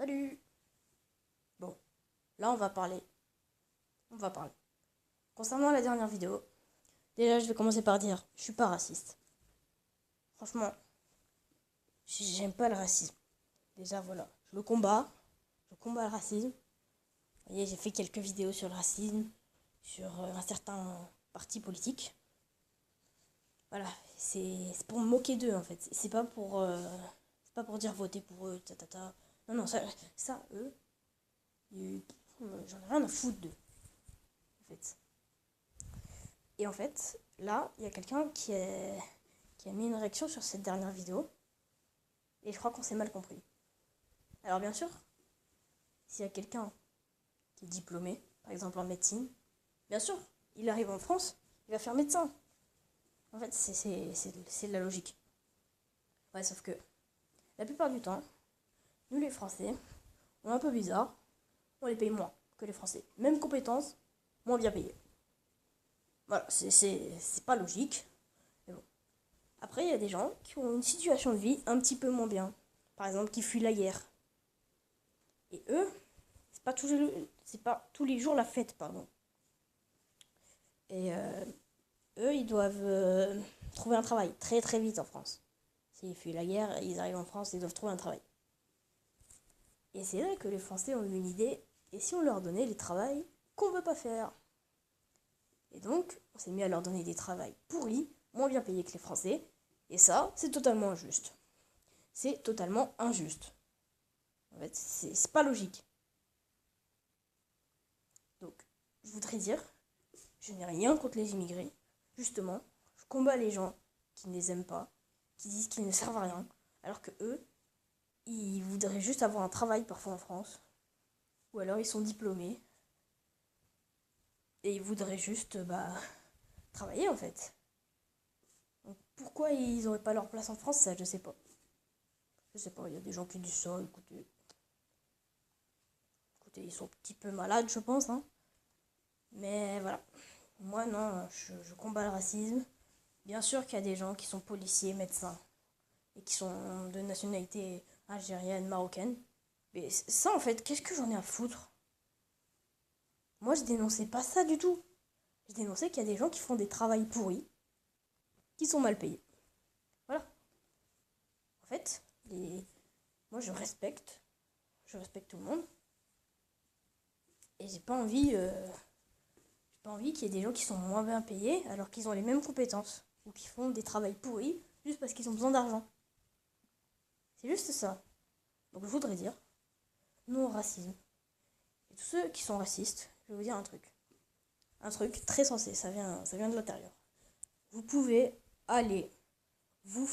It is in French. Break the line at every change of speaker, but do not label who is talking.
Salut! Bon, là on va parler. Concernant la dernière vidéo, déjà je vais commencer par dire, je suis pas raciste. Franchement, j'aime pas le racisme. Déjà voilà, je combats le racisme. Vous voyez, j'ai fait quelques vidéos sur le racisme, sur un certain parti politique. Voilà, c'est pour me moquer d'eux en fait. C'est pas pour dire voter pour eux, ta ta ta. Non, non, ça eux, j'en ai rien à foutre d'eux, en fait. Et en fait, là, il y a quelqu'un qui a mis une réaction sur cette dernière vidéo. Et je crois qu'on s'est mal compris. Alors bien sûr, s'il y a quelqu'un qui est diplômé, par exemple en médecine, bien sûr, il arrive en France, il va faire médecin. En fait, c'est de la logique. Ouais, sauf que la plupart du temps, nous les Français, on est un peu bizarre, on les paye moins que les Français. Même compétences, moins bien payés. Voilà, c'est pas logique. Mais bon. Après, il y a des gens qui ont une situation de vie un petit peu moins bien. Par exemple, qui fuient la guerre. Et eux, c'est pas tous les jours la fête, pardon. Et eux, ils doivent trouver un travail très très vite en France. S'ils fuient la guerre, ils arrivent en France, ils doivent trouver un travail. Et c'est là que les Français ont eu une idée. Et si on leur donnait les travails qu'on veut pas faire? Et donc, on s'est mis à leur donner des travails pourris, moins bien payés que les Français. Et ça, c'est totalement injuste. C'est totalement injuste. En fait, c'est pas logique. Donc, je voudrais dire, je n'ai rien contre les immigrés. Justement, je combats les gens qui ne les aiment pas, qui disent qu'ils ne servent à rien, alors que eux, ils voudraient juste avoir un travail parfois en France, ou alors ils sont diplômés, et ils voudraient juste, travailler en fait. Donc, pourquoi ils n'auraient pas leur place en France, ça, je sais pas. Je sais pas, il y a des gens qui disent ça, écoutez, ils sont un petit peu malades, je pense, hein. Mais voilà. Moi, non, je combats le racisme. Bien sûr qu'il y a des gens qui sont policiers, médecins, et qui sont de nationalité algérienne, marocaine. Mais ça, en fait, qu'est-ce que j'en ai à foutre? Moi, je dénonçais pas ça du tout. Je dénonçais qu'il y a des gens qui font des travails pourris, qui sont mal payés. Voilà. En fait, moi, je respecte tout le monde. Et j'ai pas envie qu'il y ait des gens qui sont moins bien payés alors qu'ils ont les mêmes compétences ou qui font des travails pourris juste parce qu'ils ont besoin d'argent. C'est juste ça. Donc je voudrais dire non au racisme. Et tous ceux qui sont racistes, je vais vous dire un truc. Un truc très sensé, ça vient de l'intérieur. Vous pouvez aller vous